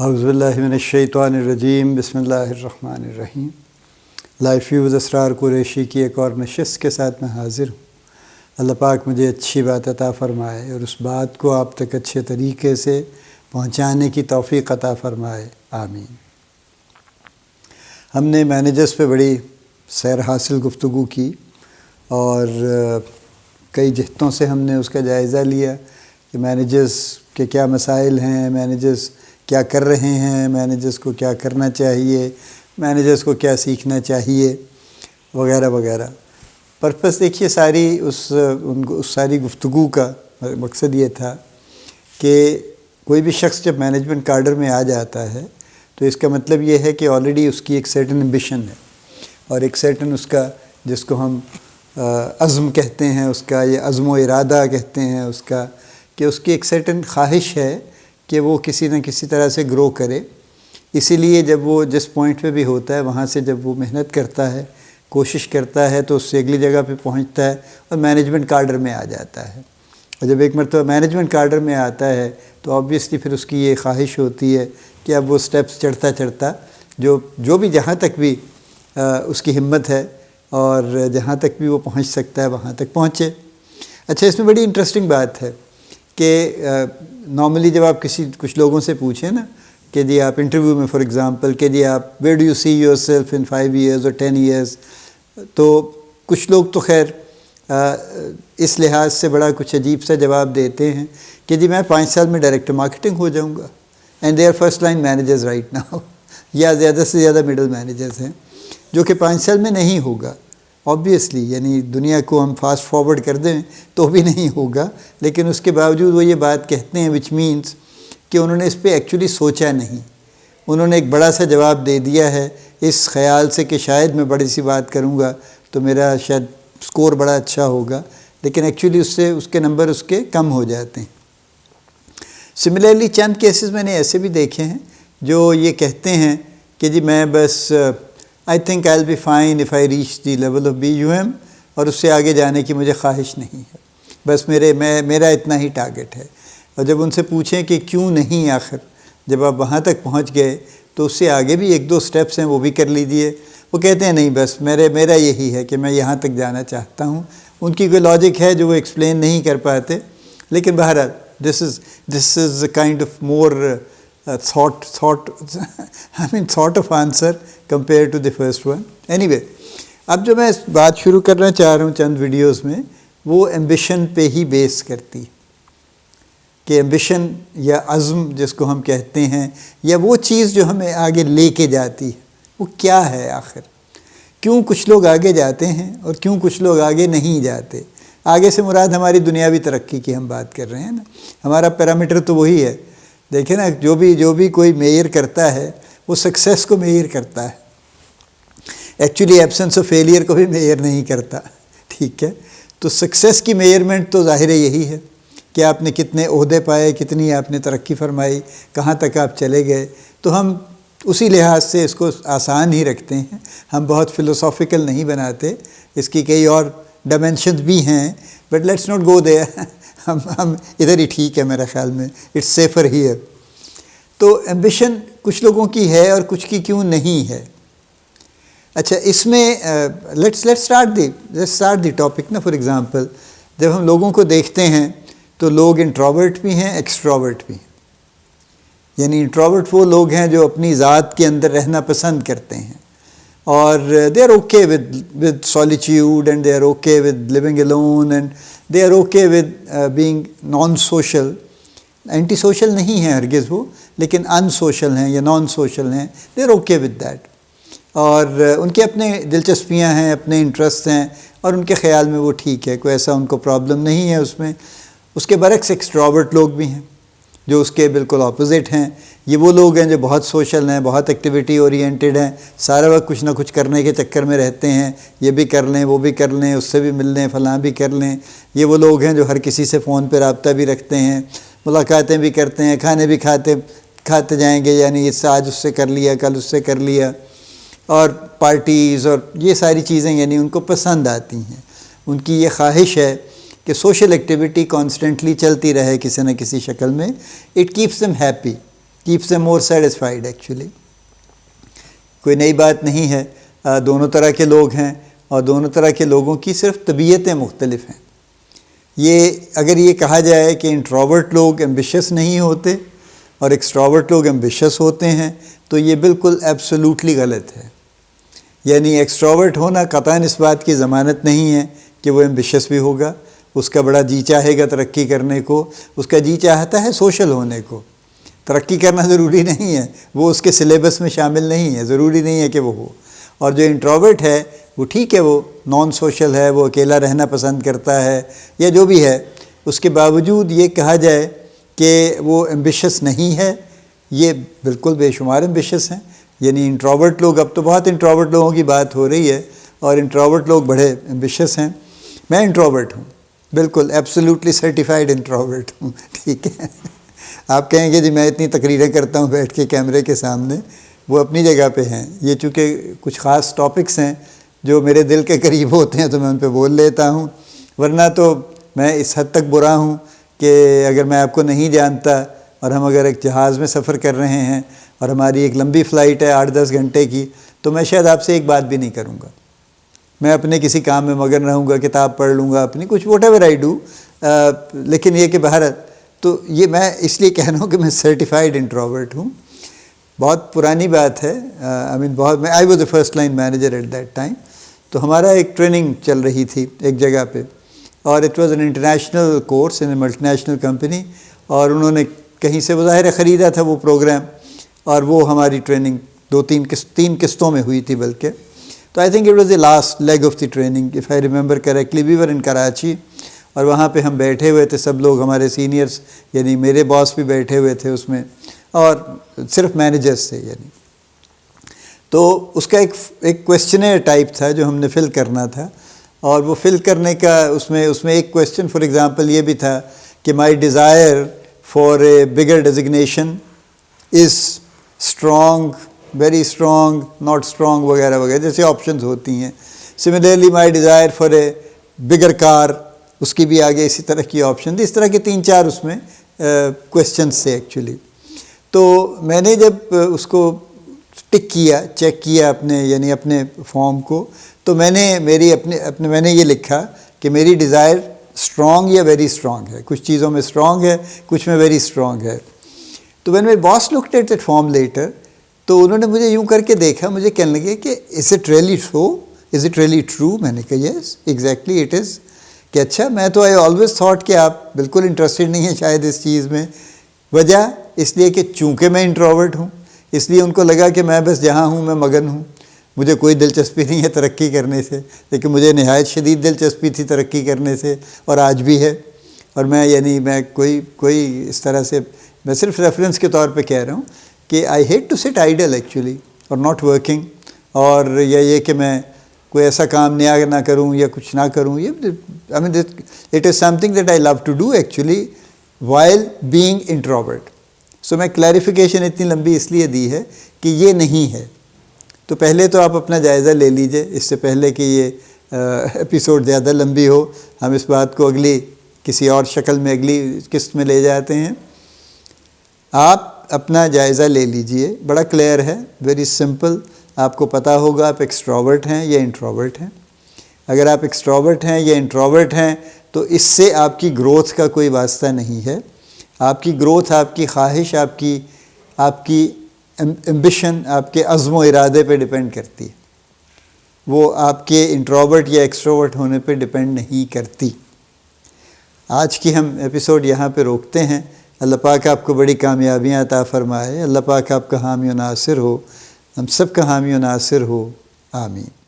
اعوذ باللہ من الشیطان الرجیم، بسم اللہ الرحمن الرحیم۔ لائف فیوز اسرار قریشی کی ایک اور نشست کے ساتھ میں حاضر ہوں۔ اللہ پاک مجھے اچھی بات عطا فرمائے اور اس بات کو آپ تک اچھے طریقے سے پہنچانے کی توفیق عطا فرمائے، آمین۔ ہم نے مینیجرز پہ بڑی سیر حاصل گفتگو کی اور کئی جہتوں سے ہم نے اس کا جائزہ لیا کہ مینیجرز کے کیا مسائل ہیں، مینیجرز کیا کر رہے ہیں، مینیجرز کو کیا کرنا چاہیے، مینیجرز کو کیا سیکھنا چاہیے وغیرہ وغیرہ۔ پرپس دیکھیے اس ساری گفتگو کا مقصد یہ تھا کہ کوئی بھی شخص جب مینجمنٹ کاڈر میں آ جاتا ہے تو اس کا مطلب یہ ہے کہ آلریڈی اس کی ایک سرٹن ایمبیشن ہے اور ایک سرٹن اس کا، جس کو ہم عزم کہتے ہیں، اس کا یہ عزم و ارادہ کہتے ہیں اس کا، کہ اس کی ایک سرٹن خواہش ہے کہ وہ کسی نہ کسی طرح سے گرو کرے۔ اسی لیے جب وہ جس پوائنٹ پہ بھی ہوتا ہے وہاں سے جب وہ محنت کرتا ہے، کوشش کرتا ہے تو اس سے اگلی جگہ پہ پہنچتا ہے اور مینجمنٹ کاڈر میں آ جاتا ہے۔ اور جب ایک مرتبہ مینجمنٹ کاڈر میں آتا ہے تو آبویسلی پھر اس کی یہ خواہش ہوتی ہے کہ اب وہ سٹیپس چڑھتا جو بھی جہاں تک بھی اس کی ہمت ہے اور جہاں تک بھی وہ پہنچ سکتا ہے وہاں تک پہنچے۔ اچھا، اس میں بڑی انٹرسٹنگ بات ہے کہ نارملی جب آپ کچھ لوگوں سے پوچھیں نا کہ جی آپ انٹرویو میں فار ایگزامپل کہ جی آپ where do you see your self in 5 years اور 10 years، تو کچھ لوگ تو خیر اس لحاظ سے بڑا کچھ عجیب سا جواب دیتے ہیں کہ جی میں 5 سال میں ڈائریکٹر مارکیٹنگ ہو جاؤں گا، and they are first line managers right now, یا زیادہ سے زیادہ مڈل مینیجرز ہیں، جو کہ 5 سال میں نہیں ہوگا آبویسلی۔ یعنی دنیا کو ہم فاسٹ فارورڈ کر دیں تو بھی نہیں ہوگا، لیکن اس کے باوجود وہ یہ بات کہتے ہیں وچ مینس کہ انہوں نے اس پہ ایکچولی سوچا نہیں، انہوں نے ایک بڑا سا جواب دے دیا ہے اس خیال سے کہ شاید میں بڑی سی بات کروں گا تو میرا شاید سکور بڑا اچھا ہوگا، لیکن ایکچولی اس کے نمبر اس کے کم ہو جاتے ہیں۔ سملرلی چند کیسز میں نے ایسے بھی دیکھے ہیں جو یہ کہتے ہیں کہ جی میں بس I think I'll be fine if I reach the level of BUM، اور اس سے آگے جانے کی مجھے خواہش نہیں ہے، بس میرا اتنا ہی ٹارگٹ ہے۔ اور جب ان سے پوچھیں کہ کیوں نہیں، آخر جب آپ وہاں تک پہنچ گئے تو اس سے آگے بھی 1-2 سٹیپس ہیں وہ بھی کر لیجئے، وہ کہتے ہیں نہیں بس میرا یہی ہے کہ میں یہاں تک جانا چاہتا ہوں۔ ان کی کوئی لاجک ہے جو وہ ایکسپلین نہیں کر پاتے، لیکن بہرحال this is a kind of more thought of answer compared to the first one. Anyway، اب جو میں بات شروع کرنا چاہ رہا ہوں چند ویڈیوز میں، وہ ایمبیشن پہ ہی بیس کرتی کہ ایمبیشن یا عزم جس کو ہم کہتے ہیں، یا وہ چیز جو ہمیں آگے لے کے جاتی ہے، وہ کیا ہے آخر؟ کیوں کچھ لوگ آگے جاتے ہیں اور کیوں کچھ لوگ آگے نہیں جاتے؟ آگے سے مراد ہماری دنیاوی ترقی کی ہم بات کر رہے ہیں نا، ہمارا پیرامیٹر تو وہی ہے۔ دیکھیں نا، جو بھی کوئی میئر کرتا ہے وہ سکسیس کو میئر کرتا ہے، ایکچولی ایبسنس آف فیلئر کو بھی میئر نہیں کرتا، ٹھیک ہے؟ تو سکسیس کی میئرمنٹ تو ظاہر یہی ہے کہ آپ نے کتنے عہدے پائے، کتنی آپ نے ترقی فرمائی، کہاں تک آپ چلے گئے۔ تو ہم اسی لحاظ سے اس کو آسان ہی رکھتے ہیں، ہم بہت فلسافیکل نہیں بناتے، اس کی کئی اور ڈائمینشنز بھی ہیں، but let's not go there, ہم ادھر ہی ٹھیک ہے میرے خیال میں، اٹس سیفر ہیئر۔ تو ایمبیشن کچھ لوگوں کی ہے اور کچھ کی کیوں نہیں ہے۔ اچھا، اس میں لیٹس اسٹارٹ دی ٹاپک نا۔ فار ایگزامپل جب ہم لوگوں کو دیکھتے ہیں تو لوگ انٹروورٹ بھی ہیں، ایکسٹروورٹ بھی ہیں۔ یعنی انٹروورٹ وہ لوگ ہیں جو اپنی ذات کے اندر رہنا پسند کرتے ہیں اور they are okay with solitude and they are okay with living alone and they are okay with being non social. Anti social نہیں ہیں ہرگز وہ، لیکن ان سوشل ہیں یا نان سوشل ہیں، they are okay with that, اور ان کے اپنے دلچسپیاں ہیں، اپنے انٹرسٹ ہیں، اور ان کے خیال میں وہ ٹھیک ہے، کوئی ایسا ان کو پرابلم نہیں ہے اس میں۔ اس کے برعکس ایکسٹروورٹ لوگ بھی ہیں جو اس کے بالکل اپوزٹ ہیں۔ یہ وہ لوگ ہیں جو بہت سوشل ہیں، بہت ایکٹیویٹی اورینٹیڈ ہیں، سارا وقت کچھ نہ کچھ کرنے کے چکر میں رہتے ہیں، یہ بھی کر لیں وہ بھی کر لیں، اس سے بھی مل لیں فلاں بھی کر لیں۔ یہ وہ لوگ ہیں جو ہر کسی سے فون پہ رابطہ بھی رکھتے ہیں، ملاقاتیں بھی کرتے ہیں، کھانے بھی کھاتے جائیں گے، یعنی اس سے آج اس سے کر لیا، کل اس سے کر لیا، اور پارٹیز اور یہ ساری چیزیں یعنی ان کو پسند آتی ہیں۔ ان کی یہ خواہش ہے کہ سوشل ایکٹیویٹی کانسٹنٹلی چلتی رہے کسی نہ کسی شکل میں، it keeps them happy. keeps them more satisfied actually. کوئی نئی بات نہیں ہے، دونوں طرح کے لوگ ہیں اور دونوں طرح کے لوگوں کی صرف طبیعتیں مختلف ہیں. یہ اگر یہ کہا جائے کہ انٹروورٹ لوگ ایمبیشس نہیں ہوتے اور ایکسٹراورٹ لوگ ایمبیشس ہوتے ہیں تو یہ بالکل ایبسولوٹلی غلط ہے. یعنی ایکسٹراورٹ ہونا قطعاً اس بات کی ضمانت نہیں ہے کہ وہ ایمبیشس بھی ہوگا. اس کا بڑا جی چاہے گا ترقی کرنے کو، اس کا جی چاہتا ہے سوشل ہونے کو. ترقی کرنا ضروری نہیں ہے، وہ اس کے سلیبس میں شامل نہیں ہے، ضروری نہیں ہے کہ وہ ہو. اور جو انٹروورٹ ہے وہ ٹھیک ہے، وہ نان سوشل ہے، وہ اکیلا رہنا پسند کرتا ہے یا جو بھی ہے، اس کے باوجود یہ کہا جائے کہ وہ ایمبیشس نہیں ہے، یہ بالکل بے شمار ایمبیشس ہیں. یعنی انٹروورٹ لوگ، اب تو بہت انٹروورٹ لوگوں کی بات ہو رہی ہے اور انٹروورٹ لوگ بڑے ایمبیشس ہیں. میں انٹروورٹ ہوں، بالکل ایبسولوٹلی سرٹیفائڈ انٹروورٹ ہوں. ٹھیک ہے، آپ کہیں گے جی میں اتنی تقریریں کرتا ہوں بیٹھ کے کیمرے کے سامنے، وہ اپنی جگہ پہ ہیں. یہ چونکہ کچھ خاص ٹاپکس ہیں جو میرے دل کے قریب ہوتے ہیں تو میں ان پہ بول لیتا ہوں، ورنہ تو میں اس حد تک برا ہوں کہ اگر میں آپ کو نہیں جانتا اور ہم اگر ایک جہاز میں سفر کر رہے ہیں اور ہماری ایک لمبی فلائٹ ہے 8-10 گھنٹے کی، تو میں شاید آپ سے ایک بات بھی نہیں کروں گا. میں اپنے کسی کام میں مگن رہوں گا، کتاب پڑھ لوں گا اپنی، کچھ واٹ ایور آئی ڈو. لیکن یہ کہ بہرحال تو یہ میں اس لیے کہہ رہا ہوں کہ میں سرٹیفائڈ انٹروورٹ ہوں. بہت پرانی بات ہے، I was a first line manager at that time. تو ہمارا ایک ٹریننگ چل رہی تھی ایک جگہ پہ، اور it was an international course in a multi national company, اور انہوں نے کہیں سے بظاہر خریدا تھا وہ پروگرام، اور وہ ہماری ٹریننگ 2-3 قسطوں میں ہوئی تھی بلکہ. تو I think it was the last leg of the training if I remember correctly. We were in Karachi, اور وہاں پہ ہم بیٹھے ہوئے تھے سب لوگ، ہمارے سینئرز یعنی میرے باس بھی بیٹھے ہوئے تھے اس میں، اور صرف مینیجرز تھے یعنی. تو اس کا ایک کویسچنر ٹائپ تھا جو ہم نے فل کرنا تھا، اور وہ فل کرنے کا اس میں ایک کویسچن فار ایگزامپل یہ بھی تھا کہ my desire for a bigger designation is strong, very strong, not strong وغیرہ وغیرہ جیسے آپشنز ہوتی ہیں. Similarly my desire for a bigger car, اس کی بھی آگے اسی طرح کی آپشن تھی. اس طرح کے 3-4 اس میں کویسچنس تھے ایکچولی. تو میں نے جب اس کو ٹک کیا، چیک کیا اپنے فارم کو، تو میں نے میں نے یہ لکھا کہ میری ڈیزائر اسٹرانگ یا ویری اسٹرانگ ہے. کچھ چیزوں میں اسٹرانگ ہے، کچھ میں ویری اسٹرانگ ہے. تو when my boss looked at that form later، تو انہوں نے مجھے یوں کر کے دیکھا، مجھے کہنے لگے کہ is it really so؟ is it really true؟ میں نے کہا yes exactly it is. کہ اچھا، میں تو I always thought کہ آپ بالکل انٹرسٹڈ نہیں ہیں شاید اس چیز میں. وجہ اس لیے کہ چونکہ میں انٹروورٹ ہوں، اس لیے ان کو لگا کہ میں بس جہاں ہوں میں مگن ہوں، مجھے کوئی دلچسپی نہیں ہے ترقی کرنے سے. لیکن مجھے نہایت شدید دلچسپی تھی ترقی کرنے سے، اور آج بھی ہے. اور میں کوئی اس طرح سے، میں صرف ریفرنس کے طور پہ کہہ رہا ہوں کہ I hate to sit idle actually اور ناٹ ورکنگ، اور یہ کہ میں کوئی ایسا کام نیا نہ کروں یا کچھ نہ کروں. It is some thing that I love to do actually while being introvert. سو میں کلیریفیکیشن اتنی لمبی اس لیے دی ہے کہ یہ نہیں ہے. تو پہلے تو آپ اپنا جائزہ لے لیجئے اس سے پہلے کہ یہ ایپیسوڈ زیادہ لمبی ہو. ہم اس بات کو اگلی کسی اور شکل میں اگلی قسط میں لے جاتے ہیں. آپ اپنا جائزہ لے لیجئے، بڑا کلیئر ہے، ویری سمپل. آپ کو پتہ ہوگا آپ ایکسٹراورٹ ہیں یا انٹروورٹ ہیں. اگر آپ ایکسٹراورٹ ہیں یا انٹروورٹ ہیں تو اس سے آپ کی گروتھ کا کوئی واسطہ نہیں ہے. آپ کی گروتھ آپ کی خواہش، آپ کی ایمبیشن، آپ کے عزم و ارادے پہ ڈیپینڈ کرتی ہے. وہ آپ کے انٹروورٹ یا ایکسٹروورٹ ہونے پہ ڈیپینڈ نہیں کرتی. آج کی ہم ایپیسوڈ یہاں پہ روکتے ہیں. اللہ پاک آپ کو بڑی کامیابیاں عطا فرمائے. اللہ پاک آپ کا حامی و ناصر ہو، ہم سب کا حامی و ناصر ہو. آمین.